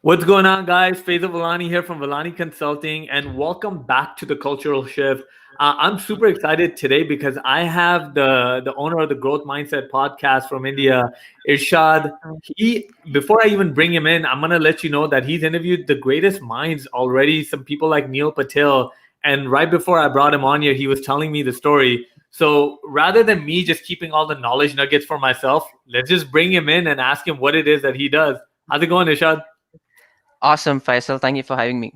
What's going on, guys? Velani here from Velani Consulting, and welcome back to the Cultural Shift. I'm super excited today because I have the owner of the Growth Mindset podcast from India, Irshad. He Before I even bring him in, I'm gonna let you know that he's interviewed the greatest minds already. Some people like Neil Patel, and right before I brought him on here, he was telling me the story. So rather than me just keeping all the knowledge nuggets for myself, let's just bring him in and ask him what it is that he does. How's it going, Irshad? Awesome, Faisal. Thank you for having me.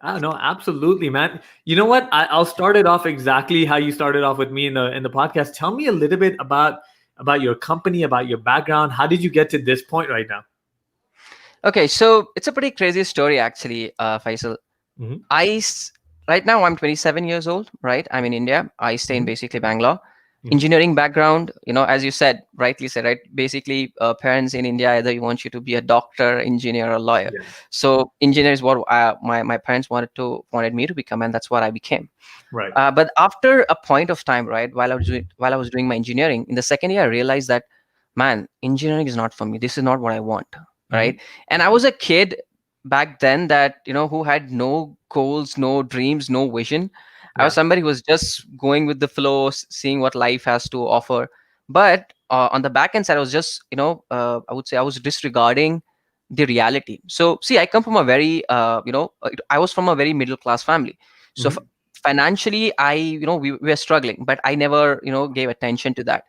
Ah, no, absolutely, man. You know what? I'll start it off exactly how you started off with me in the podcast. Tell me a little bit about your company, about your background. How did you get to this point right now? Okay, so it's a pretty crazy story, actually, Faisal. Hmm. I s- right now I'm 27 years old. Right, I'm in India. I stay in Hmm. basically Bangalore. Hmm. Engineering background, as you said, rightly said, right? Basically, parents in India either you want you to be a doctor, engineer, or lawyer. Yeah. So engineer is what my parents wanted me to become, and that's what I became. Right. But after a point of time, right, while I was doing my engineering in the second year, I realized that, man, engineering is not for me. This is not what I want, Hmm. right? And I was a kid back then that who had no goals, no dreams, no vision. I was Yeah. somebody who was just going with the flow, seeing what life has to offer. But on the back end side, I was just, I would say I was disregarding the reality. So, see, I come from a very, I was from a very middle class family. So, Hmm. financially, we were struggling, but I never, gave attention to that.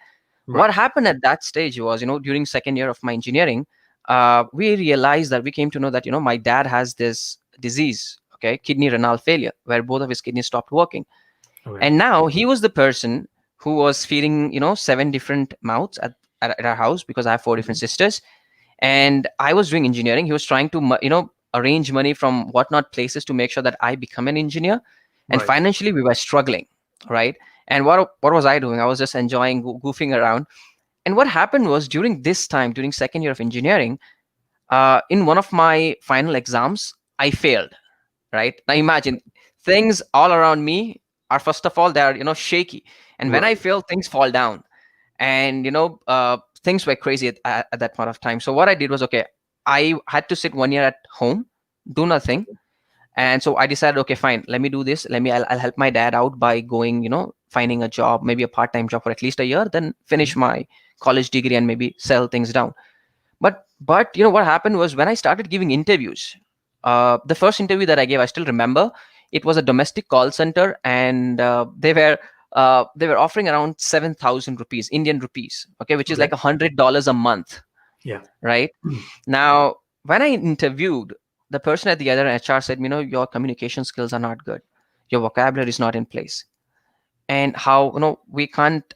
Right. What happened at that stage was, during second year of my engineering, we realized that we came to know that, my dad has this disease, okay, kidney renal failure, where both of his kidneys stopped working. Okay. And now he was the person who was feeding, seven different mouths at our house, because I have four different Hmm. sisters. And I was doing engineering. He was trying to, arrange money from whatnot places to make sure that I become an engineer. And Right. financially, we were struggling, right? And what was I doing? I was just enjoying goofing around. And what happened was, during this time, during second year of engineering, in one of my final exams, I failed. Right now, imagine, things all around me are, first of all, they're shaky, and when I Right. fail, things fall down. And things were crazy at that point of time. So what I did was, okay, I had to sit 1 year at home, do nothing. And so I decided, okay, fine, let me do this. I'll help my dad out by going, finding a job, maybe a part-time job for at least a year, then finish Hmm. my college degree and maybe sell things down. But what happened was, when I started giving interviews, the first interview that I gave, I still remember, it was a domestic call center, and they were offering around 7,000 rupees, Indian rupees, okay, which is Okay. like $100 a month, Yeah. right? Now, when I interviewed, the person at the other HR said, your communication skills are not good, your vocabulary is not in place, and how we can't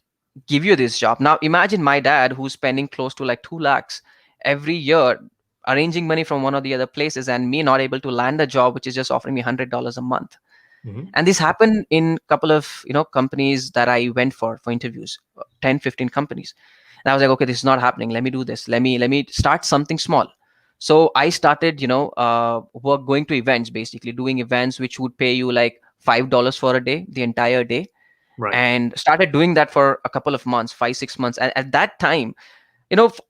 give you this job. Now imagine my dad, who's spending close to like 2 lakhs every year arranging money from one or the other places, and me not able to land a job which is just offering me $100 a month. Hmm. And this happened in a couple of companies that I went for interviews, 10, 15 companies. And I was like, okay, this is not happening, let me do this, let me start something small. So I started work going to events, basically doing events which would pay you like $5 for a day, the entire day. Right. And started doing that for a couple of months, 5 6 months. And at that time,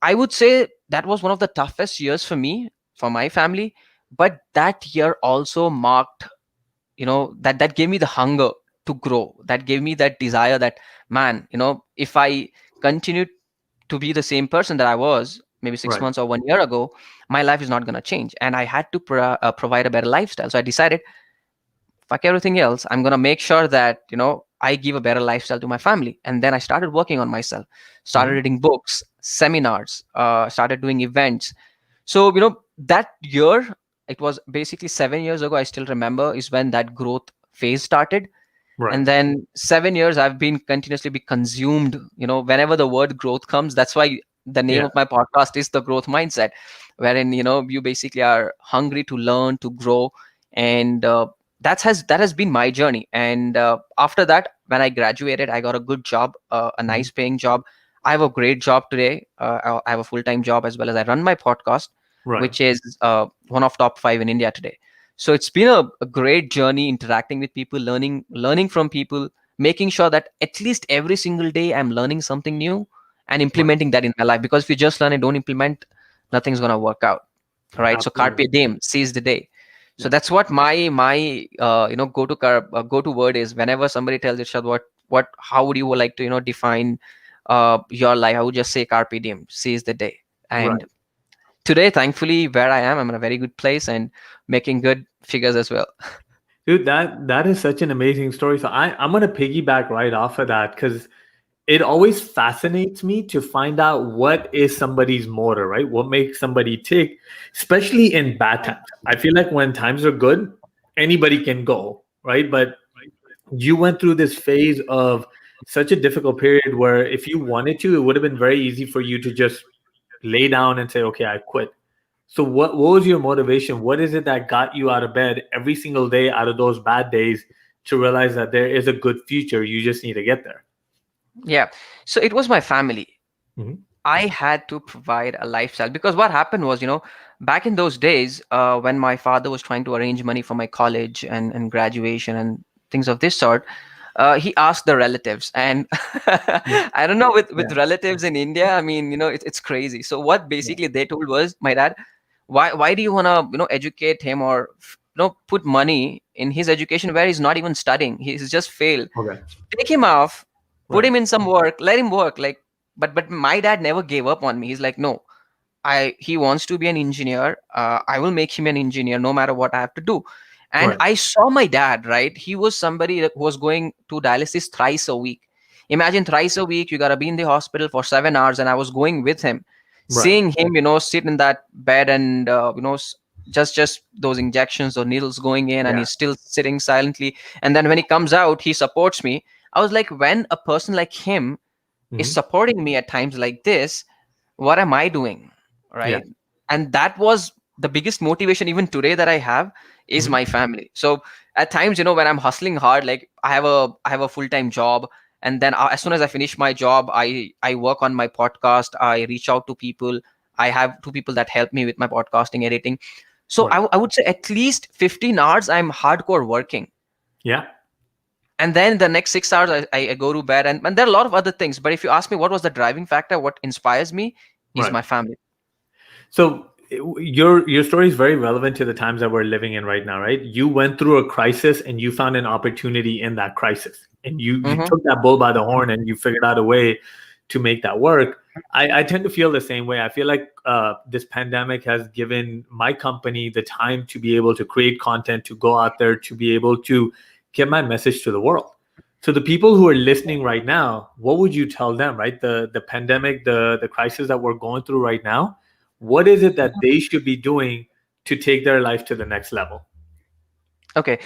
I would say that was one of the toughest years for me, for my family. But that year also marked, that gave me the hunger to grow, that gave me that desire that, man, if I continue to be the same person that I was maybe six Right. months or 1 year ago, my life is not going to change, and I had to provide a better lifestyle. So I decided, fuck everything else, I'm going to make sure that I give a better lifestyle to my family. And then I started working on myself, started Hmm. reading books, seminars, started doing events. So that year, it was basically 7 years ago, I still remember, is when that growth phase started. Right. And then 7 years I've been continuously be consumed, whenever the word growth comes. That's why the name Yeah. of my podcast is the growth mindset, wherein you basically are hungry to learn, to grow. And that has been my journey. And after that, when I graduated, I got a good job, a Hmm. nice paying job. I have a great job today. I have a full-time job, as well as I run my podcast, Right. which is one of top 5 in India today. So it's been a great journey, interacting with people, learning from people, making sure that at least every single day I'm learning something new and Right. implementing that in my life. Because if you just learn and don't implement, nothing's going to work out. right? So Absolutely. carpe diem, seize the day. So Yeah. that's what my go to word is. Whenever somebody tells Irshad, what how would you like to define your life, I would just say carpe diem, seize the day. Right. And today, thankfully, where I'm in a very good place and making good figures as well. Dude, that is such an amazing story. So I'm gonna piggyback right off of that because it always fascinates me to find out what is somebody's motor, right? What makes somebody tick, especially in bad times. I feel like when times are good, anybody can go, right? But you went through this phase of such a difficult period where if you wanted to, it would have been very easy for you to just lay down and say, okay, I quit. So what was your motivation? What is it that got you out of bed every single day out of those bad days to realize that there is a good future? You just need to get there. Yeah. So it was my family. Hmm. I had to provide a lifestyle because what happened was, back in those days, when my father was trying to arrange money for my college and graduation and things of this sort, he asked the relatives, and Yeah. I don't know with Yeah. relatives in India. I mean, it's crazy. So what Yeah. basically they told was, my dad, why do you want to educate him or put money in his education where he's not even studying? He's just failed. Okay. Take him off, put Right. him in some work, let him work. Like, but my dad never gave up on me. He's like, no, he wants to be an engineer. I will make him an engineer no matter what I have to do. And Right. I saw my dad, right? He was somebody that was going to dialysis thrice a week. Imagine, thrice a week, you gotta be in the hospital for 7 hours, and I was going with him, Right. seeing him, sit in that bed and just those injections or needles going in, and Yeah. he's still sitting silently. And then when he comes out, he supports me. I was like, when a person like him is Hmm. supporting me at times like this, what am I doing, Yeah. right? And that was the biggest motivation even today that I have, is Hmm. my family. So at times, when I'm hustling hard, like I have a full-time job, and then as soon as I finish my job, I work on my podcast, I reach out to people. I have two people that help me with my podcasting editing. So Right. I would say at least 15 hours I'm hardcore working, Yeah. and then the next 6 hours I go to bed, and there are a lot of other things. But if you ask me what was the driving factor, what inspires me is Right. my family. So your story is very relevant to the times that we're living in right now, right? You went through a crisis and you found an opportunity in that crisis, and you Hmm. took that bull by the horn and you figured out a way to make that work. I tend to feel the same way. I feel like this pandemic has given my company the time to be able to create content, to go out there, to be able to get my message to the world. So the people who are listening right now, what would you tell them, right? The pandemic, the crisis that we're going through right now, what is it that they should be doing to take their life to the next level? Okay,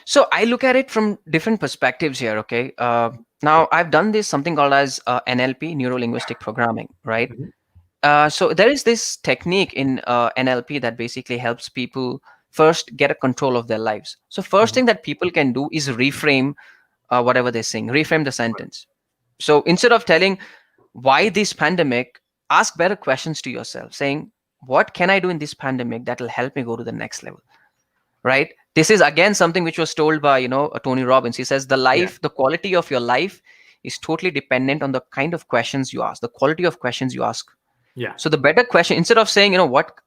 so I look at it from different perspectives here. Okay, now I've done this something called as NLP, neuro linguistic programming, right? Mhm. So there is this technique in NLP that basically helps people first get a control of their lives. So first Mhm. thing that people can do is reframe whatever they're saying, reframe the sentence. So instead of telling why this pandemic, ask better questions to yourself, saying, what can I do in this pandemic that will help me go to the next level, right? This is again something which was told by Tony Robbins. He says Yeah. the quality of your life is totally dependent on the kind of questions you ask, the quality of questions you ask. Yeah. So the better question, instead of saying, what,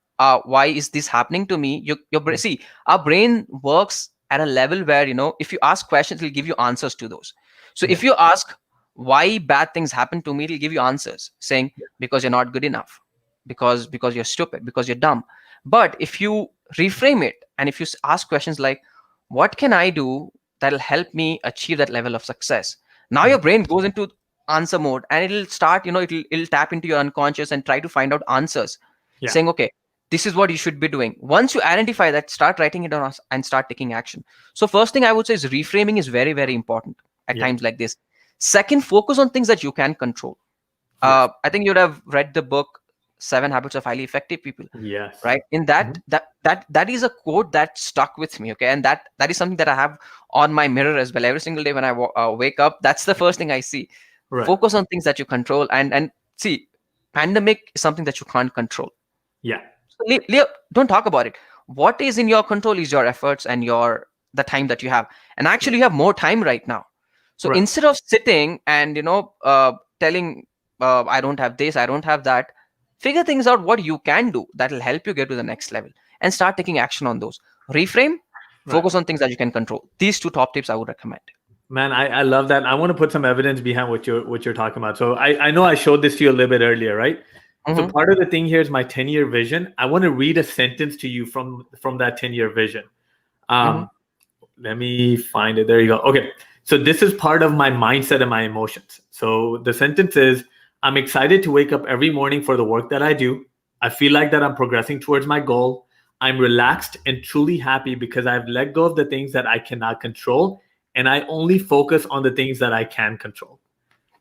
why is this happening to me? Mhm. See, our brain works at a level where, if you ask questions, it'll give you answers to those. So Yeah. if you ask why bad things happen to me, it'll give you answers saying, Yeah. because you're not good enough, because you're stupid, because you're dumb. But if you reframe it, and if you ask questions like, what can I do that'll help me achieve that level of success? Now Mhm. your brain goes into answer mode, and it'll start, it'll tap into your unconscious and try to find out answers, Yeah. saying, okay, this is what you should be doing. Once you identify that, start writing it down and start taking action. So first thing I would say is reframing is very, very important at Yeah. times like this. Second, focus on things that you can control. Yes. I think you'd have read the book Seven Habits of Highly Effective People, Yes. right? In that Mhm. that is a quote that stuck with me. Okay, and that is something that I have on my mirror as well. Every single day when I wake up, that's the first thing I see. Right. Focus on things that you control, and see, pandemic is something that you can't control. Yeah. So don't talk about it. What is in your control is your efforts and your the time that you have, and actually you have more time right now. So Right. instead of sitting and telling, I don't have this, I don't have that, Figure things out what you can do that will help you get to the next level, and start taking action on those. Reframe, Right. focus on things that you can control. These two top tips I would recommend. Man, I love that. I want to put some evidence behind what you're talking about. So I know I showed this to you a little bit earlier, right? So Mm-hmm. part of the thing here is my 10-year vision. I want to read a sentence to you from that 10-year vision. Mm-hmm. Um, let me find it. There you go. Okay. So this is part of my mindset and my emotions. So the sentence is, I'm excited to wake up every morning for the work that I do. I feel like that I'm progressing towards my goal. I'm relaxed and truly happy because I've let go of the things that I cannot control, and I only focus on the things that I can control.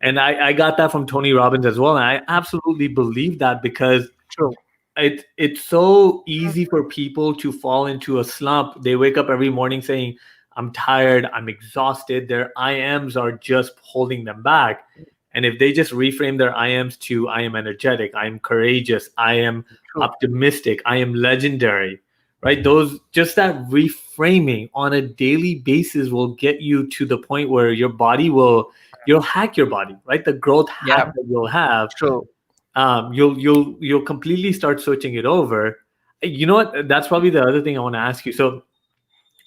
And I got that from Tony Robbins as well. And I absolutely believe that because True. it's so easy for people to fall into a slump. They wake up every morning saying, I'm tired, I'm exhausted. Their I ams are just holding them back. And if they just reframe their I ams to I am energetic, I am courageous, I am True. optimistic, I am legendary, right? Those, just that reframing on a daily basis will get you to the point where your body will, you'll hack your body, right? The growth Yeah. hack that you'll have, True. you'll completely start switching it over. You know what? That's probably the other thing I want to ask you. So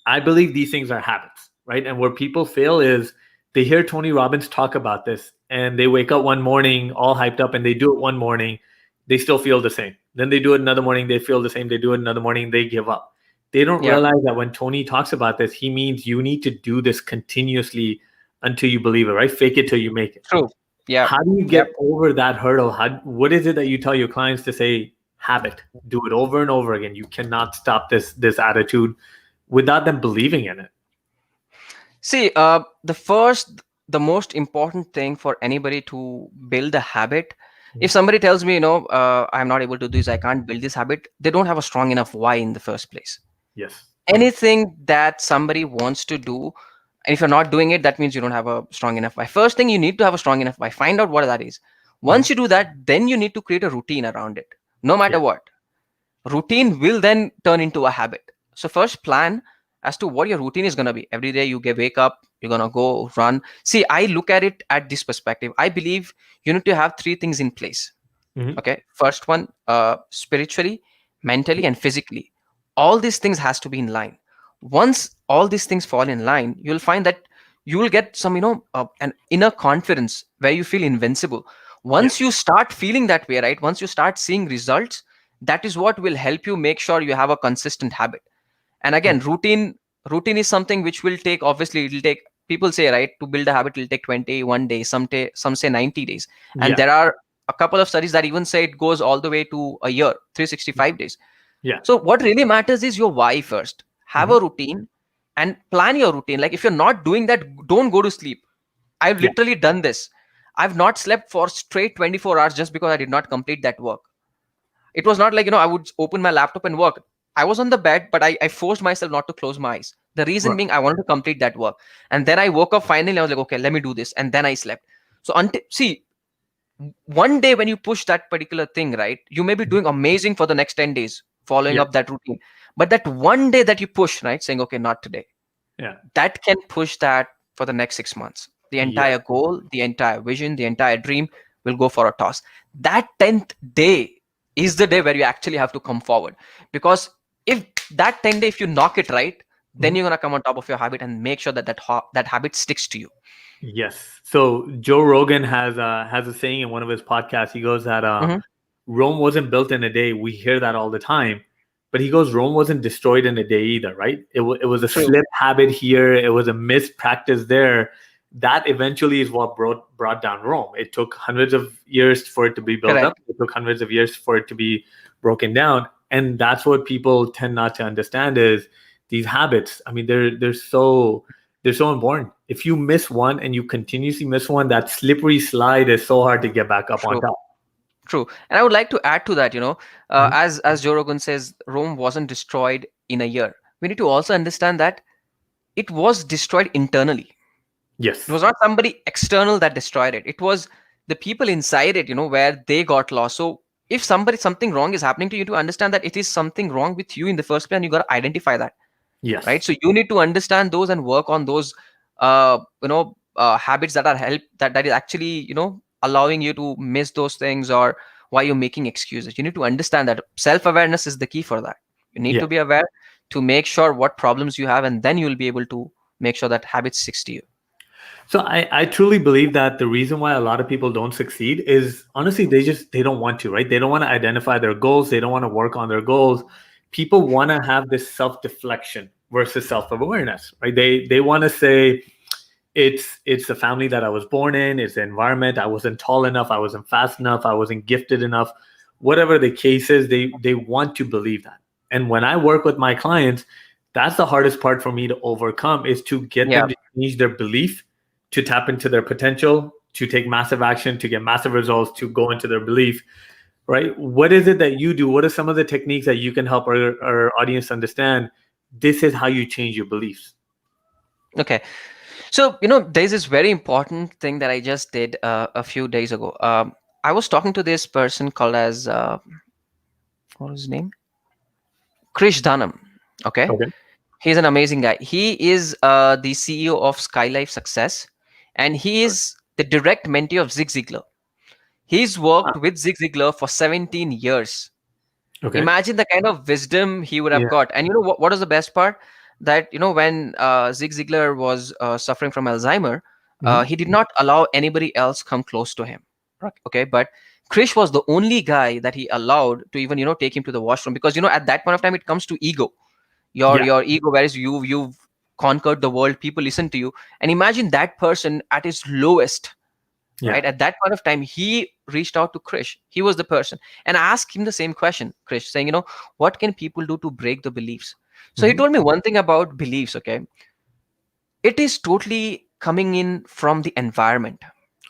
I believe these things are habits, right? And where people fail is they hear Tony Robbins talk about this and they wake up one morning all hyped up and they do it one morning, they still feel the same. Then they do it another morning, they feel the same. They do it another morning, they give up. They don't Yeah. realize that when Tony talks about this, he means you need to do this continuously until you believe it, right? Fake it till you make it. True. Yeah. How do you Yep. get over that hurdle? What is it that you tell your clients to say, habit, do it over and over again? You cannot stop this attitude without them believing in it. See, the most important thing for anybody to build a habit, if somebody tells me, I'm not able to do this, I can't build this habit, they don't have a strong enough why in the first place. Yes. Anything that somebody wants to do, and if you're not doing it, that means you don't have a strong enough why. First thing, you need to have a strong enough why. Find out what that is. Once you do that, then you need to create a routine around it. No matter Yeah. what, routine will then turn into a habit. So first, plan as to what your routine is going to be. Every day you wake up, you're going to go run. See, I look at it at this perspective. I believe you need to have three things in place. Mhm. Okay. First one, spiritually, mentally, and physically. All these things has to be in line. Once all these things fall in line, you'll find that you will get some, an inner confidence where you feel invincible. Once you start feeling that way, right? Once you start seeing results, that is what will help you make sure you have a consistent habit. And again, routine is something which will take, obviously it'll take, people say, right, to build a habit it'll take 21 days, some say 90 days, and Yeah. there are a couple of studies that even say it goes all the way to a year, 365 days. Yeah. So what really matters is your why first. Have a routine and plan your routine. Like if you're not doing that, don't go to sleep. I've Yeah. literally done this. I've not slept for straight 24 hours just because I did not complete that work. It was not like, I would open my laptop and work. I was on the bed, but I forced myself not to close my eyes. The reason Right. being I wanted to complete that work. And then I woke up finally, I was like, okay, let me do this. And then I slept. So see, one day when you push that particular thing, right, you may be doing amazing for the next 10 days, following Yeah. up that routine. But that one day that you push, right, saying, okay, not today, Yeah. that can push that for the next 6 months. The Yeah. entire goal, the entire vision, the entire dream will go for a toss. That 10th day is the day where you actually have to come forward. Because if that 10 day, if you knock it right, then you're going to come on top of your habit and make sure that that habit sticks to you. Yes. So Joe Rogan has a saying in one of his podcasts. He goes that Rome wasn't built in a day. We hear that all the time, but he goes, Rome wasn't destroyed in a day either, right? It was a True. slip habit here. It was a missed practice there. That eventually is what brought down Rome. It took hundreds of years for it to be built Correct. up. It took hundreds of years for it to be broken down. And that's what people tend not to understand is these habits. I mean, they're so important. If you miss one and you continuously miss one, that slippery slide is so hard to get back up on True. top. True. And I would like to add to that, as Joe Rogan says, Rome wasn't destroyed in a year. We need to also understand that it was destroyed internally. Yes. It was not somebody external that destroyed it. It was the people inside it, where they got lost. So if something wrong is happening to you, to understand that it is something wrong with you in the first place, and you got to identify that. Yes. Right. So you need to understand those and work on those, habits that are that is actually, allowing you to miss those things, or why you're making excuses. You need to understand that self-awareness is the key for that. You need Yeah. to be aware to make sure what problems you have, and then you'll be able to make sure that habit sticks to you. So I truly believe that the reason why a lot of people don't succeed is honestly they don't want to, right? They don't want to identify their goals. They don't want to work on their goals. People want to have this self-deflection versus self-awareness, right? They want to say it's the family that I was born in, it's the environment, I wasn't tall enough, I wasn't fast enough, I wasn't gifted enough. Whatever the case is, they want to believe that. And when I work with my clients, that's the hardest part for me to overcome is to get Yeah. them to change their belief, to tap into their potential, to take massive action, to get massive results, to go into their belief, right? What is it that you do? What are some of the techniques that you can help our audience understand? This is how you change your beliefs. Okay. So, there's this very important thing that I just did a few days ago. I was talking to this person called as, what was his name? Krish Dhanam. Okay. Okay. He's an amazing guy. He is the CEO of Skylife Success, and he is the direct mentee of Zig Ziglar. He's worked with Zig Ziglar for 17 years. Okay. Imagine the kind of wisdom he would have Yeah. got. And what is the best part? That, when Zig Ziglar was suffering from Alzheimer, Mhm. he did not allow anybody else come close to him. Okay. But Krish was the only guy that he allowed to even, take him to the washroom, because, at that point of time, it comes to ego. Your Yeah. your ego, whereas you've conquered the world, people listen to you. And imagine that person at his lowest, Yeah. right? At that point of time, he reached out to Krish. He was the person, and I asked him the same question, Krish, saying, what can people do to break the beliefs? So he Mhm. told me one thing about beliefs. Okay, it is totally coming in from the environment,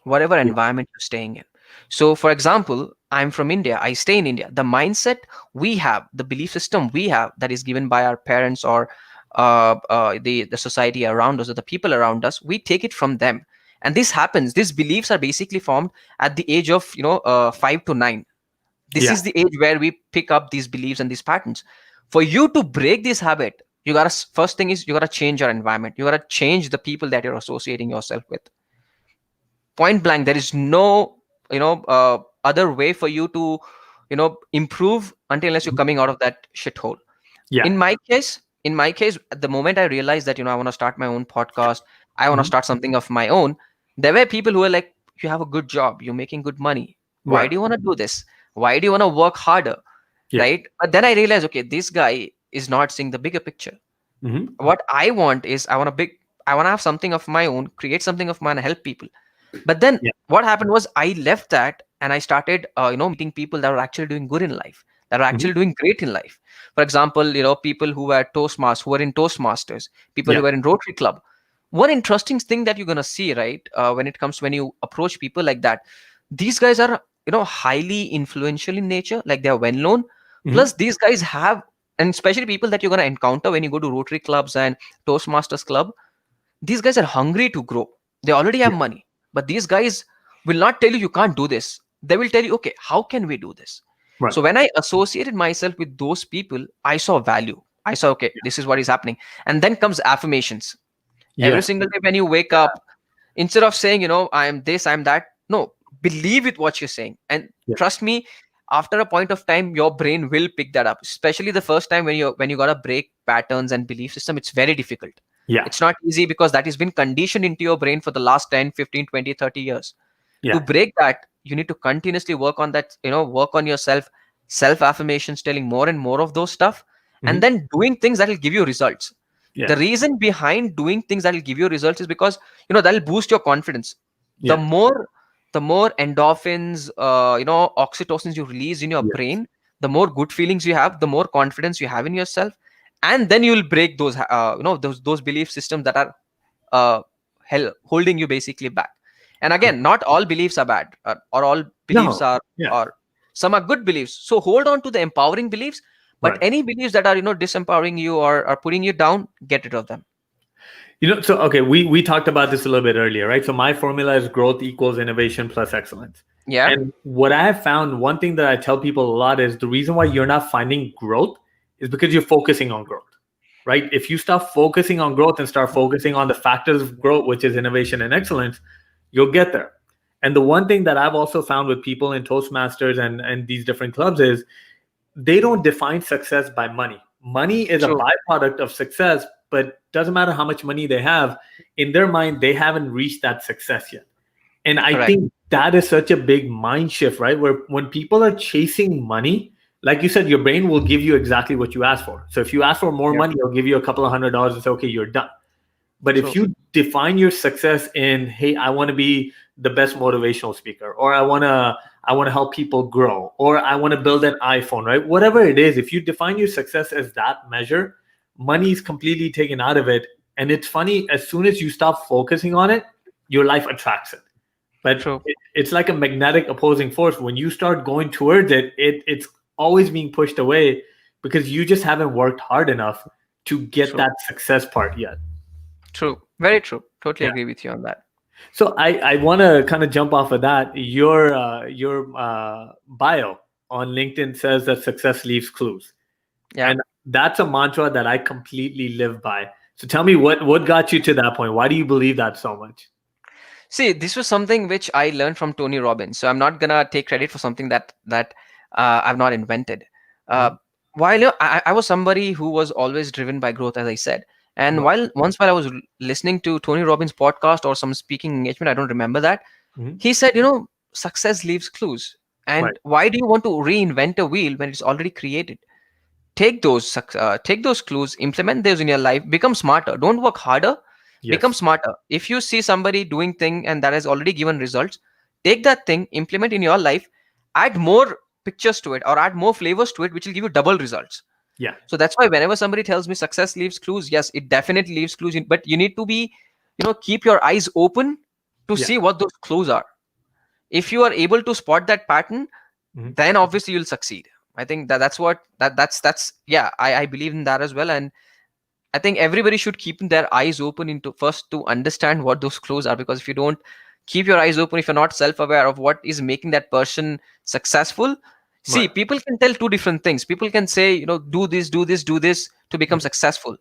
whatever Yeah. environment you're staying in. So, for example, I'm from India, I stay in India. The mindset we have, the belief system we have, that is given by our parents or the society around us, or the people around us, we take it from them. And this happens, these beliefs are basically formed at the age of 5 to 9. This Yeah. is the age where we pick up these beliefs and these patterns. For you to break this habit, you gotta, first thing is, you gotta change your environment. You gotta change the people that you're associating yourself with. Point blank, there is no other way for you to improve until unless you're Mhm. coming out of that shithole. Yeah. In my case, at the moment I realized that, I want to start my own podcast, I want to Mhm. start something of my own, there were people who were like, you have a good job, you're making good money, why Right. do you want to do this, why do you want to work harder, Yeah. right? But then I realized, okay, this guy is not seeing the bigger picture. Mhm. What I want is, I want to have something of my own, create something of mine, help people. But then Yeah. what happened was, I left that and I started meeting people that are actually doing good in life, that are Mhm. actually doing great in life. For example, people who were Toastmasters, who were in Toastmasters, people Yeah. who were in Rotary Club. One interesting thing that you're going to see, right, when you approach people like that, these guys are highly influential in nature, like they're well known. Mhm. Plus these guys have, and especially people that you're going to encounter when you go to Rotary clubs and Toastmasters club, these guys are hungry to grow. They already have Yeah. money, but these guys will not tell you you can't do this. They will tell you, okay, how can we do this? Right. So when I associated myself with those people, I saw value. I saw, okay, Yeah. this is what is happening. And then comes affirmations. Every Yes. single day when you wake up, instead of saying, I am this, I'm that, no, believe with what you're saying. And Yeah. trust me, after a point of time, your brain will pick that up. Especially the first time when you gotta break patterns and belief system, it's very difficult. Yeah. It's not easy because that has been conditioned into your brain for the last 10, 15, 20, 30 years. To Yeah. break that, you need to continuously work on that, work on yourself, self affirmations, telling more and more of those stuff, and Mhm. then doing things that will give you results. The Yeah. reason behind doing things that will give you results is because that'll boost your confidence. the Yeah. more the more endorphins, oxytocins you release in your Yeah. brain, the more good feelings you have, the more confidence you have in yourself. And then you will break those belief systems that are uh, holding you basically back. And again, not all beliefs are bad, or all beliefs No. are, Yeah. or some are good beliefs. So hold on to the empowering beliefs, but Right. any beliefs that are disempowering you, or putting you down, get rid of them. So okay, we talked about this a little bit earlier, right? So my formula is growth equals innovation plus excellence. Yeah. And what I have found, one thing that I tell people a lot is the reason why you're not finding growth is because you're focusing on growth, right? If you stop focusing on growth and start focusing on the factors of growth, which is innovation and excellence, you'll get there. And the one thing that I've also found with people in Toastmasters and these different clubs is they don't define success by money. Money is a True. byproduct of success, but doesn't matter how much money they have. In their mind, they haven't reached that success yet. And I Correct. think that is such a big mind shift, right? Where when people are chasing money, like you said, your brain will give you exactly what you ask for. So if you ask for more Yeah. money, it'll give you a couple of $100 and say, okay, you're done. But if True. you define your success in, hey, I want to be the best motivational speaker, or I want to help people grow, or I want to build an iPhone, right? Whatever it is, if you define your success as that measure, money is completely taken out of it. And it's funny, as soon as you stop focusing on it, your life attracts it. But True. it's like a magnetic opposing force. When you start going towards it, it's always being pushed away because you just haven't worked hard enough to get True. that success part yet. True. Very true. Totally Yeah. agree with you on that. So I want to kind of jump off of that. Your bio on LinkedIn says that success leaves clues, Yeah. and that's a mantra that I completely live by. So tell me what got you to that point. Why do you believe that so much? See, this was something which I learned from Tony Robbins. So I'm not gonna take credit for something that I've not invented. Uh, Mhm. while I was somebody who was always driven by growth, as I said. And Right. while I was listening to Tony Robbins podcast or some speaking engagement, I don't remember that, Mhm. he said, success leaves clues. Right. And why do you want to reinvent a wheel when it's already created? Take those clues, implement those in your life, become smarter. Don't work harder, become Yes. smarter. If you see somebody doing thing and that has already given results, take that thing, implement in your life, add more pictures to it or add more flavors to it, which will give you double results. Yeah. So that's why whenever somebody tells me success leaves clues, yes, it definitely leaves clues in, but you need to be, keep your eyes open to Yeah. see what those clues are. If you are able to spot that pattern, Mhm. then obviously you'll succeed. I think that's what that's yeah, I believe in that as well. And I think everybody should keep their eyes open into first to understand what those clues are, because if you don't keep your eyes open, if you're not self-aware of what is making that person successful, see, Right. people can tell two different things. People can say, do this, do this, do this to become Mhm. successful,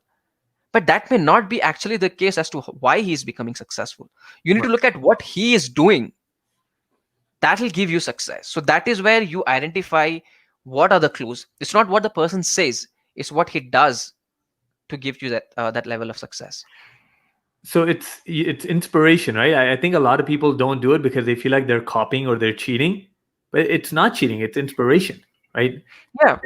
but that may not be actually the case as to why he is becoming successful. You need to Right. look at what he is doing. That will give you success. So that is where you identify what are the clues. It's not what the person says, it's what he does to give you that level of success. So it's inspiration, right? I think a lot of people don't do it because they feel like they're copying or they're cheating, but it's not cheating. It's inspiration, right? Yeah.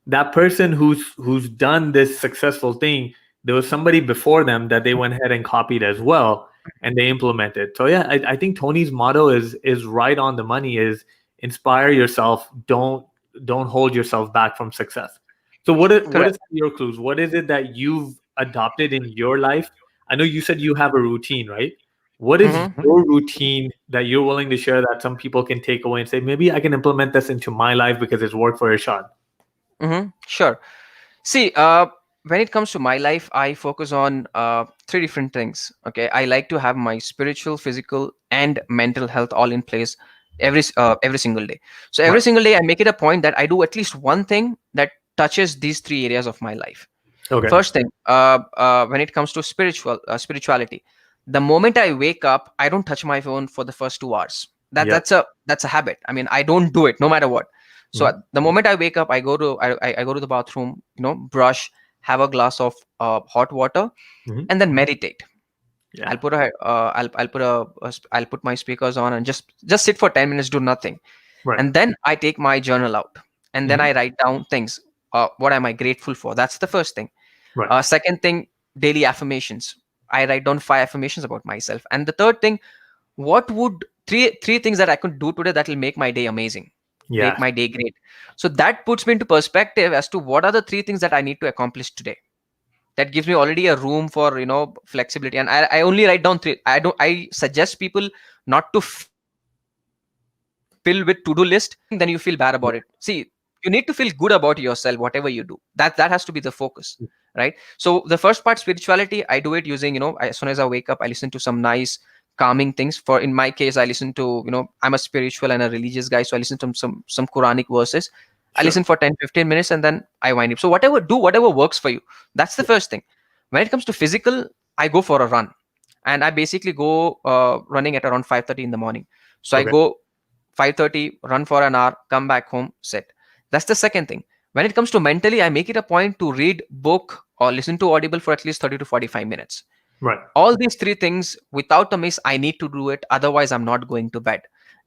That person who's done this successful thing, there was somebody before them that they went ahead and copied as well, and they implemented. So yeah, I think Tony's motto is right on the money. Is inspire yourself. Don't hold yourself back from success. So what Correct. is your clues? What is it that you've adopted in your life? I know you said you have a routine, right? What is Hmm. your routine that you're willing to share that some people can take away and say, maybe I can implement this into my life because it's worked for Irshad? Sure. See, when it comes to my life, I focus on three different things. Okay, I like to have my spiritual, physical, and mental health all in place every single day. So every Right. single day, I make it a point that I do at least one thing that touches these three areas of my life. Okay. First thing, when it comes to spirituality, the moment I wake up, I don't touch my phone for the first 2 hours. That Yep. that's a habit. I mean, I don't do it no matter what. So Mhm. the moment I wake up, I go to the bathroom, brush, have a glass of hot water, Mhm. and then meditate. Yeah. I'll put my speakers on and just sit for 10 minutes, do nothing, Right. and then I take my journal out, and then Mhm. I write down things. What am I grateful for? That's the first thing. Right. Second thing, daily affirmations. I write down 5 affirmations about myself. And the third thing, what would three things that I could do today that will make my day amazing, make Yeah. my day great. So that puts me into perspective as to what are the three things that I need to accomplish today. That gives me already a room for flexibility. And I only write down three. I suggest people not to fill with to-do list. If you fill with to-do list, then you feel bad about it. See, you need to feel good about yourself, whatever you do. That has to be the focus, right? So the first part, spirituality, I do it using, as soon as I wake up, I listen to some nice calming things. For in my case, I listen to, I'm a spiritual and a religious guy, so I listen to some Quranic verses. I Sure. listen for 10-15 minutes and then I wind up. So whatever works for you. That's the Yeah. first thing. When it comes to physical, I go for a run, and I basically go running at around 5:30 in the morning. So I Okay. go 5:30, run for an hour, come back home, sit. That's the second thing. When it comes to mentally, I make it a point to read book or listen to audible for at least 30 to 45 minutes. Right. All these three things without a miss, I need to do it, otherwise I'm not going to bed.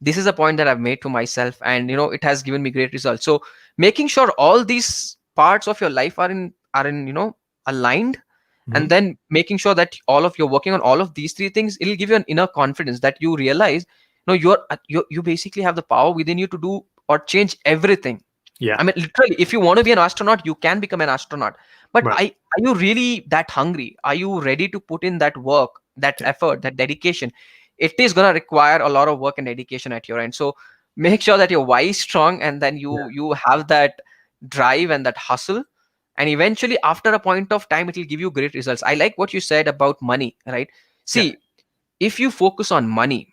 This is a point that I've made to myself, and it has given me great results. So making sure all these parts of your life are in aligned, and Mhm. then making sure that all of you're working on all of these three things, it'll give you an inner confidence that you realize you basically have the power within you to do or change everything. Yeah. I mean, literally, if you want to be an astronaut, you can become an astronaut. But Right. are you really that hungry? Are you ready to put in that work, that Yeah. effort, that dedication? It is going to require a lot of work and dedication at your end. So make sure that your why is strong, and then Yeah. you have that drive and that hustle. And eventually, after a point of time, it will give you great results. I like what you said about money, right? Yeah. See, if you focus on money,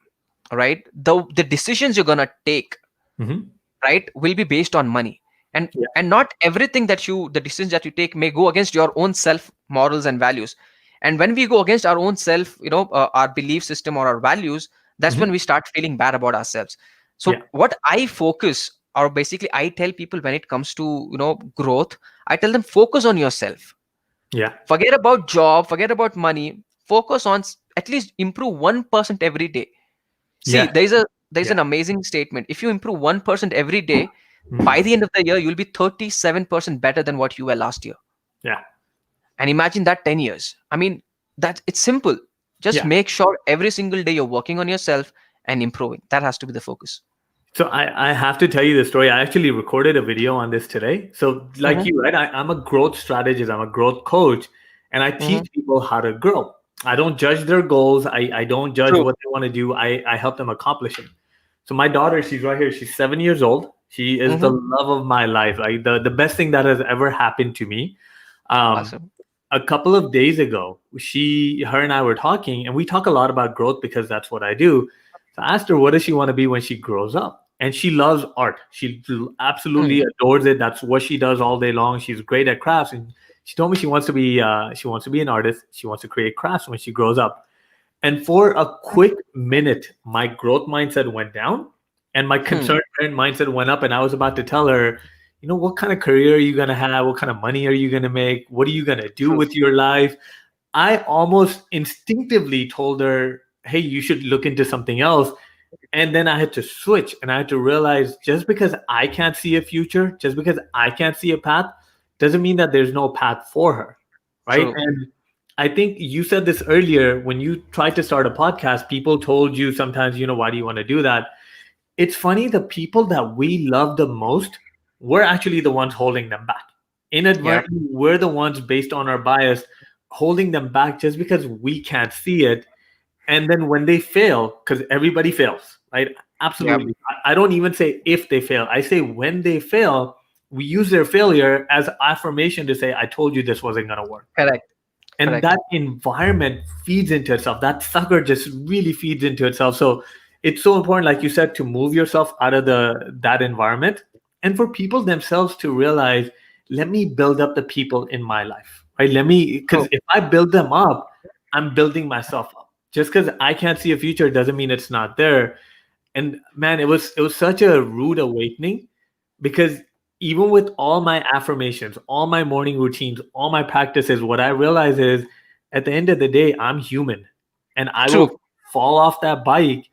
right, the decisions you're going to take, Mhm. right, will be based on money. and Yeah. and not everything the decisions that you take may go against your own self morals and values. And when we go against our own self, our belief system or our values, that's Mhm. when we start feeling bad about ourselves. Yeah. So what I focus, or basically I tell people, when it comes to growth, I tell them, focus on yourself. Yeah. Forget about job, forget about money. Focus on at least improve 1% every day. See, Yeah. there's Yeah. an amazing statement. If you improve 1% every day, by Mhm. the end of the year, you'll be 37% better than what you were last year. Yeah. And imagine that 10 years. I mean, that it's simple. Just Yeah. make sure every single day you're working on yourself and improving. That has to be the focus. So I have to tell you the story. I actually recorded a video on this today. So like Mm-hmm, you, right? I'm a growth strategist. I'm a growth coach, and I mm-hmm. teach people how to grow. I don't judge their goals. I don't judge True. what they want to do. I help them accomplish it. So my daughter, she's right here. She's 7 years old. She is the Mm-hmm. love of my life. Like the best thing that has ever happened to me. Um, Awesome. a couple of days ago, her and I were talking, and we talk a lot about growth because that's what I do. So I asked her, what does she want to be when she grows up? And she loves art. She Mm. absolutely adores it. That's what she does all day long. She's great at crafts, and she told me she wants to be an artist. She wants to create crafts when she grows up. And for a quick minute, my growth mindset went down and my Hmm. concerned parent mindset went up. And I was about to tell her, what kind of career are you going to have? What kind of money are you going to make? What are you going to do True. with your life? I almost instinctively told her, hey, you should look into something else. And then I had to switch and I had to realize just because I can't see a future, just because I can't see a path, doesn't mean that there's no path for her. Right. True. And I think you said this earlier when you tried to start a podcast, people told you sometimes, why do you want to do that? It's funny, the people that we love the most, we're actually the ones holding them back. Yeah. Inadvertently, we're the ones based on our bias holding them back just because we can't see it. And then when they fail, because everybody fails, right? Yeah. Absolutely. I don't even say if they fail, I say when they fail, we use their failure as affirmation to say, I told you this wasn't going to work. Correct. And Correct. that environment feeds into itself. That sucker just really feeds into itself. So it's so important, like you said, to move yourself out of that environment, and for people themselves to realize, let me build up the people in my life, right? Let me, because True. if I build them up, I'm building myself up. Just because I can't see a future doesn't mean it's not there. And man, it was such a rude awakening, because even with all my affirmations, all my morning routines, all my practices, what I realize is at the end of the day, I'm human and I True. will fall off that bike,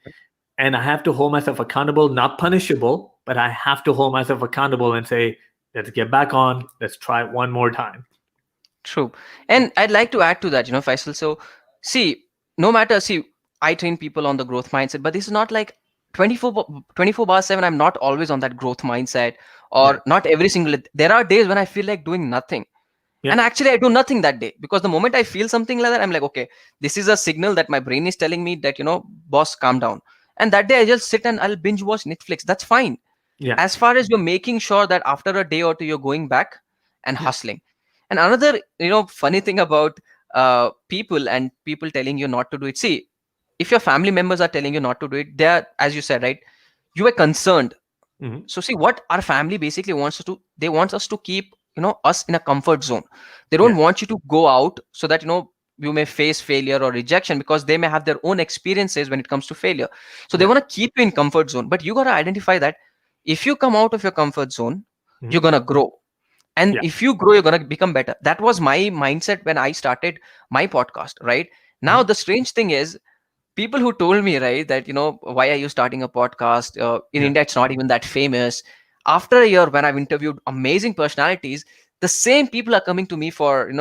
and I have to hold myself accountable, not punishable, but I have to hold myself accountable and say, let's get back on, let's try it one more time. True. And I'd like to add to that, Faisal. So, see, no matter, see, I train people on the growth mindset, but this is not like 24 bar 7. I'm not always on that growth mindset, Yeah. or not every single. There are days when I feel like doing nothing. Yeah. And actually, I do nothing that day, because the moment I feel something like that, I'm like, okay, this is a signal that my brain is telling me that, boss, calm down. And that day, I just sit and I'll binge watch Netflix. That's fine. Yeah. As far as you're making sure that after a day or two, you're going back and Yeah. hustling. And another, funny thing about people and people telling you not to do it. See, if your family members are telling you not to do it, they're, as you said, right, you were concerned. Mhm. So see, what our family basically wants us to, they want us to keep, us in a comfort zone. They Yeah. don't want you to go out, so that, you may face failure or rejection, because they may have their own experiences when it comes to failure. So they Yeah. want to keep you in comfort zone, but you got to identify that if you come out of your comfort zone, you're Mhm. going to grow. And Yeah. if you grow, you're going to become better. That was my mindset when I started my podcast, right? Now Mhm. the strange thing is, people who told me, right, that why are you starting a podcast, in Yeah. India it's not even that famous. After a year, when I've interviewed amazing personalities, the same people are coming to me for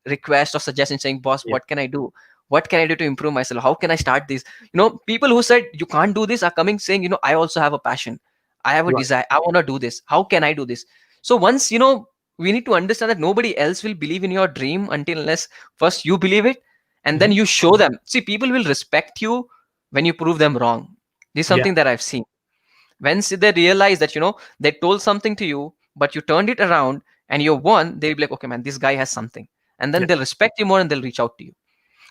requests or suggestions, saying, boss, Yeah. what can I do, what can I do to improve myself, how can I start this? People who said you can't do this are coming saying, I also have a passion, I have a Right. desire, I want to do this, how can I do this? So once, we need to understand that nobody else will believe in your dream until unless first you believe it, and then Mhm. you show them. See, people will respect you when you prove them wrong. This is Yeah. something that I've seen. Once they realize that, they told something to you, but you turned it around and you won, they'll be like, okay, man, this guy has something. And then Yeah. they'll respect you more and they'll reach out to you.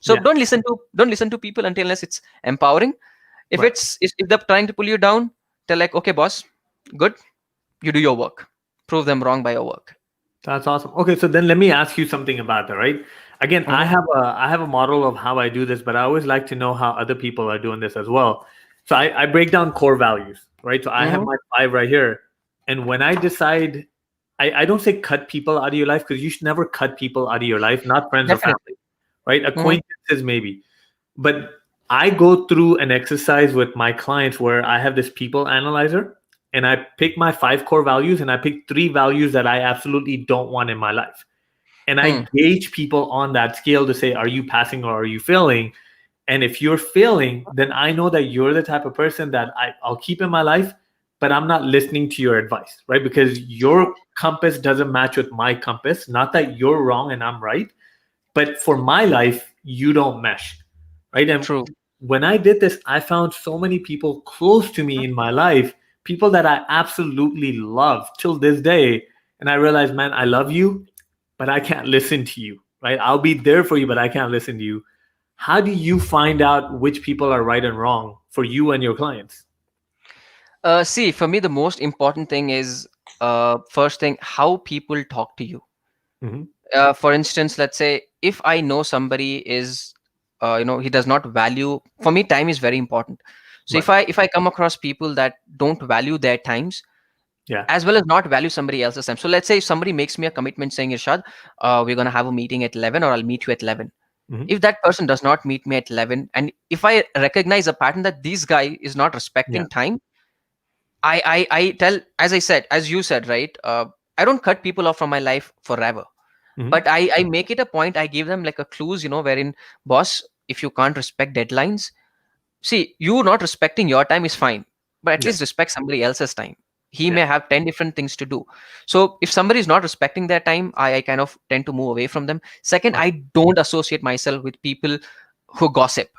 So Yeah. don't listen to people until unless it's empowering. If Right. if they're trying to pull you down, tell like, okay, boss, good, you do your work. Prove them wrong by your work. That's awesome. Okay, so then let me ask you something about that, right? Again, I Mhm. have a model of how I do this, but I always like to know how other people are doing this as well. So I break down core values, right? So I have Mhm. my 5 right here. And when I decide, I don't say cut people out of your life, because you should never cut people out of your life, not friends or Definitely. family, right? Mhm. Acquaintances maybe. But I go through an exercise with my clients where I have this people analyzer, and I pick my 5 core values, and I pick 3 values that I absolutely don't want in my life. And I Hmm. gauge people on that scale to say, are you passing or are you failing? And if you're failing, then I know that you're the type of person that I'll keep in my life, but I'm not listening to your advice, right? Because your compass doesn't match with my compass. Not that you're wrong and I'm right, but for my life, you don't mesh, right? And True. when I did this, I found so many people close to me in my life, people that I absolutely love till this day. And I realized, man, I love you, but I can't listen to you, right? I'll be there for you, but I can't listen to you. How do you find out which people are right and wrong for you and your clients? See, for me, the most important thing is, first thing, how people talk to you. Hmm. For instance, let's say if I know somebody is, he does not value. For me, time is very important. So Right. if I come across people that don't value their times, Yeah. as well as not value somebody else's time. So let's say if somebody makes me a commitment saying, Irshad, we're gonna have a meeting at 11, or I'll meet you at 11. Hmm. If that person does not meet me at 11, and if I recognize a pattern that this guy is not Yeah. respecting time, I tell, as I said, as you said, right? I don't cut people off from my life forever, Hmm. but I make it a point. I give them like a clues, wherein, boss, if you can't respect deadlines, see, you not respecting your time is fine, but at Yeah. least respect somebody else's time. He Yeah. may have 10 different things to do. So if somebody is not respecting their time, I kind of tend to move away from them. Second, Right. I don't associate myself with people who gossip,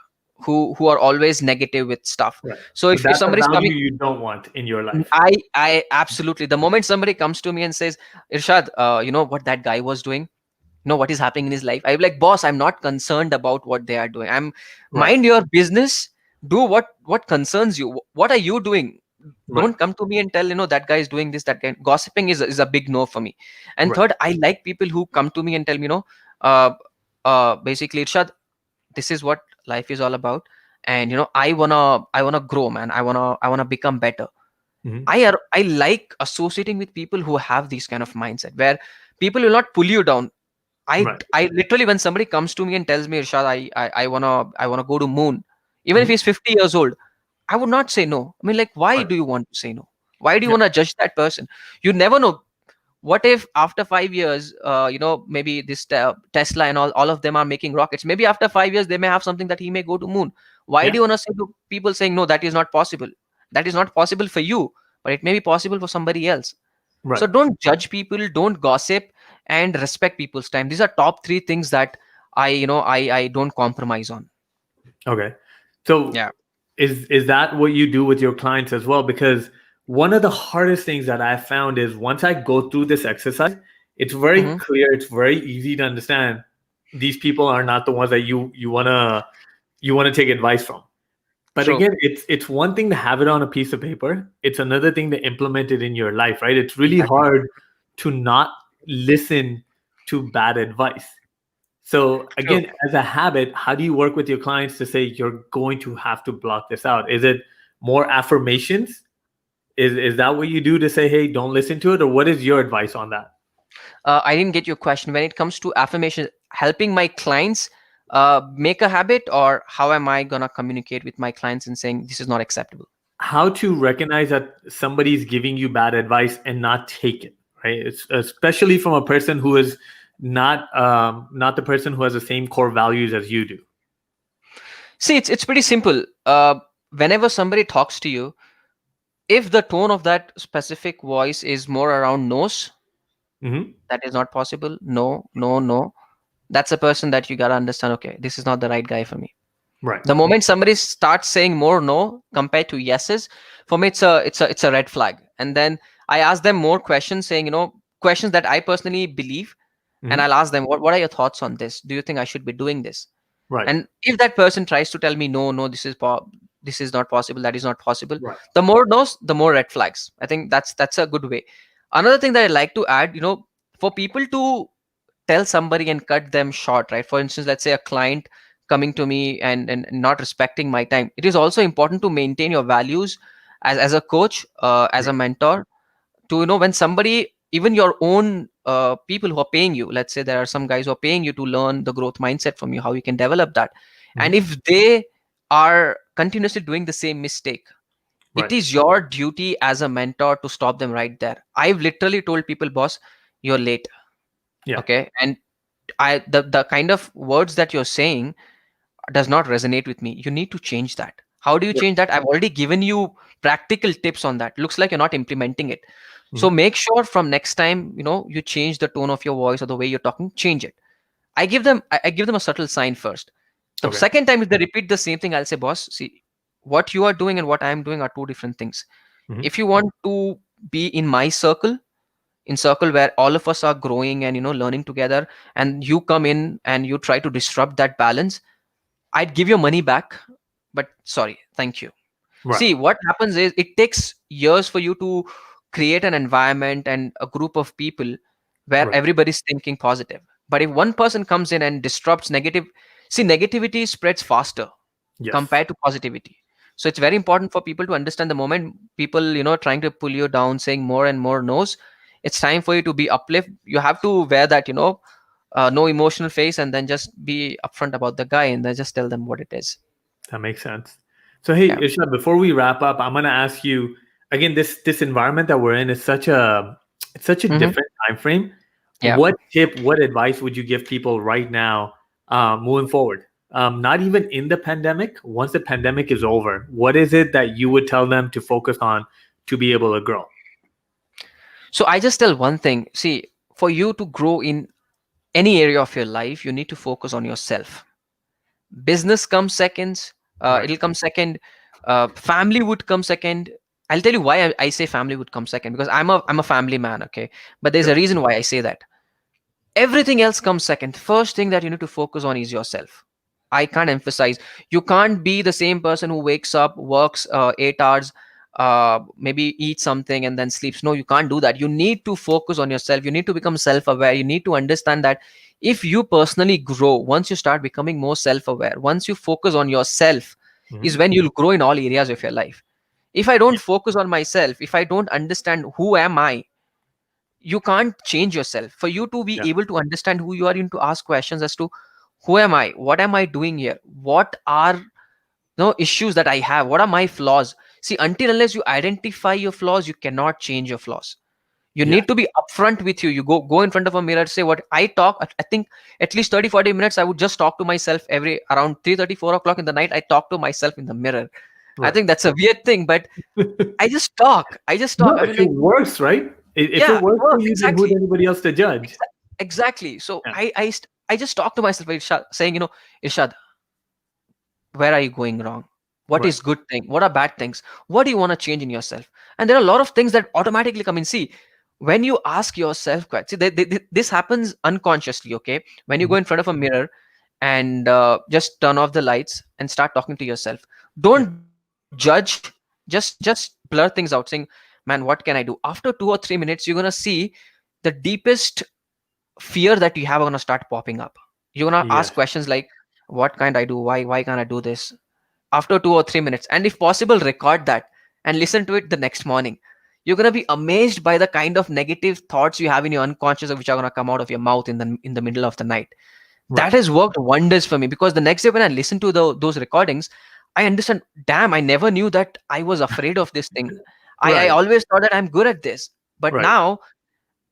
who are always negative with stuff. Right. So So if that's a somebody's value coming, you don't want in your life. I absolutely, the moment somebody comes to me and says, Irshad, you know what that guy was doing, what is happening in his life, I'm like, boss, I'm not concerned about what they are doing. I'm Right. mind your business. Do what concerns you. What are you doing? Right. Don't come to me and tell, that guy is doing this, that guy. Gossiping is a big no for me. And Right. third, I like people who come to me and tell me, uh basically, Irshad, this is what life is all about. And I wanna grow, man. I wanna become better. Hmm. I like associating with people who have this kind of mindset, where people will not pull you down. I Right. I literally, when somebody comes to me and tells me, Irshad, I wanna go to moon, even if Hmm. he's 50 years old, I would not say no. I mean, like, why Right. do you want to say no? Why do you Yeah. want to judge that person? You never know. What if after 5 years, maybe this Tesla and all of them are making rockets. Maybe after 5 years, they may have something that he may go to moon. Why do Yeah. you want to say to people saying no, that is not possible? That is not possible for you, but it may be possible for somebody else. So Right. don't judge people, don't gossip, and respect people's time. These are top three things that I don't compromise on. Okay. So Yeah. is that what you do with your clients as well? Because one of the hardest things that I found is once I go through this exercise, it's very Hmm. clear, it's very easy to understand these people are not the ones that you wanna take advice from. But True. again, it's one thing to have it on a piece of paper. It's another thing to implement it in your life, right? It's really Exactly. hard to not listen to bad advice. So True. again, as a habit, how do you work with your clients to say you're going to have to block this out? Is it more affirmations? Is that what you do to say, hey, don't listen to it, or what is your advice on that? I didn't get your question. When it comes to affirmation, helping my clients make a habit, or how am I gonna communicate with my clients and saying this is not acceptable? How to recognize that somebody's giving you bad advice and not take it, right? It's especially from a person who is not the person who has the same core values as you do. See, it's pretty simple. Whenever somebody talks to you, if the tone of that specific voice is more around no's, Hmm. that is not possible. No, no, no. That's a person that you gotta understand. Okay, this is not the right guy for me. Right. The moment somebody starts saying more no compared to yeses, for me it's a red flag. And then I ask them more questions, saying, questions that I personally believe, and Hmm. I'll ask them, what are your thoughts on this? Do you think I should be doing this? Right. And if that person tries to tell me no, no, this is not possible, that is not possible, Right. the more no's, the more red flags. I think that's a good way. Another thing that I like to add, for people to tell somebody and cut them short, right? For instance, let's say a client coming to me and not respecting my time, it is also important to maintain your values as a coach, as a mentor, to when somebody, even your own people who are paying you, let's say there are some guys who are paying you to learn the growth mindset from you, how you can develop that, and Hmm. if they are continuously doing the same mistake, it Right. is your duty as a mentor to stop them right there. I've literally told people, boss, you're late. Yeah. Okay. And the kind of words that you're saying does not resonate with me. You need to change that. How do you Yeah. change that? I've already given you practical tips on that. Looks like you're not implementing it. So Hmm. make sure from next time, you change the tone of your voice or the way you're talking, change it. I give them a subtle sign first. The Okay. second time, if they repeat the same thing, I'll say, boss, see, what you are doing and what I'm doing are two different things. Hmm. If you want to be in my circle, in circle where all of us are growing and learning together, and you come in and you try to disrupt that balance, I'd give your money back, but sorry, thank you. Right. See, what happens is it takes years for you to create an environment and a group of people where Right. everybody's thinking positive. But if one person comes in and disrupts negative, see, negativity spreads faster Yes. compared to positivity. So it's very important for people to understand, the moment people, trying to pull you down, saying more and more no's, it's time for you to be uplift. You have to wear that, no emotional face, and then just be upfront about the guy and then just tell them what it is. That makes sense. So hey, Yeah. Irshad, before we wrap up, I'm gonna ask you again. This environment that we're in is such a Hmm. different time frame. Yeah. What advice would you give people right now, moving forward? Not even in the pandemic. Once the pandemic is over, what is it that you would tell them to focus on to be able to grow? So I just tell one thing. See, for you to grow in any area of your life, you need to focus on yourself. Business comes second. Right. It'll come second. Family would come second. I'll tell you why I say family would come second, because I'm a family man. Okay, but there's a Sure. reason why I say that. Everything else comes second. First thing that you need to focus on is yourself. I can't emphasize. You can't be the same person who wakes up, works 8 hours, maybe eats something and then sleeps. No, you can't do that. You need to focus on yourself. You need to become self-aware. You need to understand that if you personally grow, once you start becoming more self-aware, once you focus on yourself, is Mhm. when you'll grow in all areas of your life. If I don't focus on myself, if I don't understand who am I, you can't change yourself. For you to be Yeah. able to understand who you are, you need to ask questions as to who am I, what am I doing here, what are no issues that I have, what are my flaws. See, until unless you identify your flaws, you cannot change your flaws. You Yeah. need to be upfront with you. You go in front of a mirror, say what I talk. I think at least 30-40 minutes I would just talk to myself. Every around 3:30, 4 o'clock in the night, I talk to myself in the mirror. I Right. think that's a weird thing, but I just talk. No, I mean, if it like, works, right? If it yeah, it works for works you, then who's exactly. anybody else to judge? Exactly. So Yeah. I just talk to myself, Irshad, saying, Irshad, where are you going wrong? What Right. is good thing? What are bad things? What do you want to change in yourself? And there are a lot of things that automatically come in. See, when you ask yourself, see, this happens unconsciously. Okay, when you go Mhm. in front of a mirror and just turn off the lights and start talking to yourself, Yeah. don't judge. Just blur things out, saying, "Man, what can I do?" After 2 or 3 minutes, you're gonna see the deepest fear that you have are going to start popping up. You're gonna ask Yes. questions like, what can't I do? Why can't I do this? After 2 or 3 minutes, and if possible, record that and listen to it the next morning. You're gonna be amazed by the kind of negative thoughts you have in your unconscious, which are gonna come out of your mouth in the middle of the night. That Right. has worked wonders for me, because the next day when I listen to those recordings, I understand, damn, I never knew that I was afraid of this thing. I Right. always thought that I'm good at this. But Right. now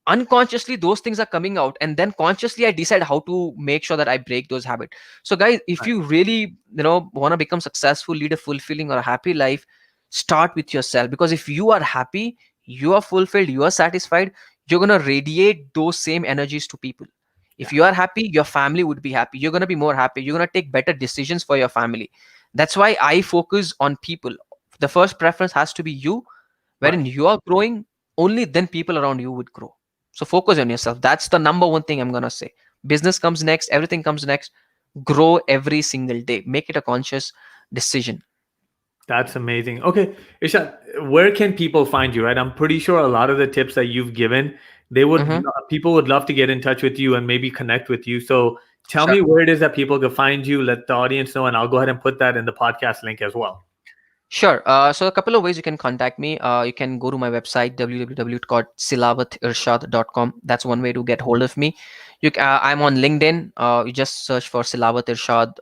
unconsciously those things are coming out, and then consciously I decide how to make sure that I break those habits. So guys, if Right. you really want to become successful, lead a fulfilling or a happy life, start with yourself. Because if you are happy, you are fulfilled, you are satisfied, you're going to radiate those same energies to people. If Yeah. you are happy, your family would be happy, you're going to be more happy, you're going to take better decisions for your family. That's why I focus on people. The first preference has to be you. Wherein Right. you are growing, only then people around you would grow. So focus on yourself. That's the number one thing I'm gonna say. Business comes next, everything comes next. Grow every single day. Make it a conscious decision. That's amazing. Okay, Isha, where can people find you? Right, I'm pretty sure a lot of the tips that you've given, Mm-hmm. people would love to get in touch with you and maybe connect with you. So tell Sure. me where it is that people can find you. Let the audience know, and I'll go ahead and put that in the podcast link as well. Sure. So a couple of ways you can contact me. You can go to my website www.silawathirshad.com. That's one way to get hold of me. I'm on LinkedIn. You just search for Silawath Irshad.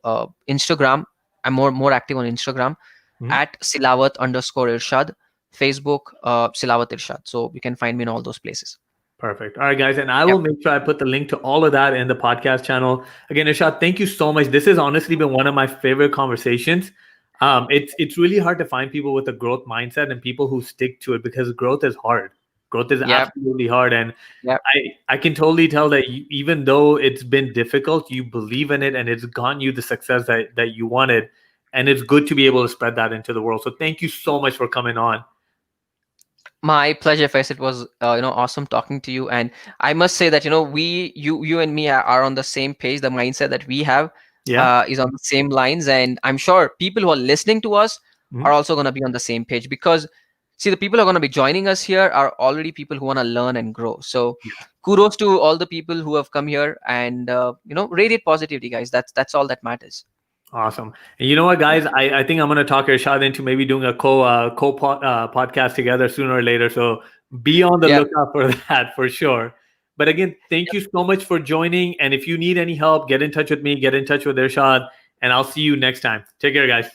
Instagram. I'm more active on Instagram Mhm. at Silawath_Irshad. Facebook, Silawath Irshad. So you can find me in all those places. Perfect. All right, guys. And I will Yep. make sure I put the link to all of that in the podcast channel. Again, Ishad, thank you so much. This has honestly been one of my favorite conversations. It's really hard to find people with a growth mindset and people who stick to it, because growth is hard. Growth is Yep. absolutely hard. And Yep. I can totally tell that even though it's been difficult, you believe in it and it's gotten you the success that you wanted. And it's good to be able to spread that into the world. So thank you so much for coming on. My pleasure, Faiz. It was awesome talking to you, and I must say that you and me are on the same page. The mindset that we have Yeah. is on the same lines, and I'm sure people who are listening to us are Mhm. also going to be on the same page, because see, the people who are going to be joining us here are already people who want to learn and grow. So Yeah. kudos to all the people who have come here, and radiate positivity, guys. That's all that matters. Awesome. And you know what, Yeah. guys? I think I'm going to talk Irshad into maybe doing a podcast together sooner or later. So be on the Yeah. lookout for that for sure. But again, thank you so much for joining. And if you need any help, get in touch with me, get in touch with Irshad, and I'll see you next time. Take care, guys.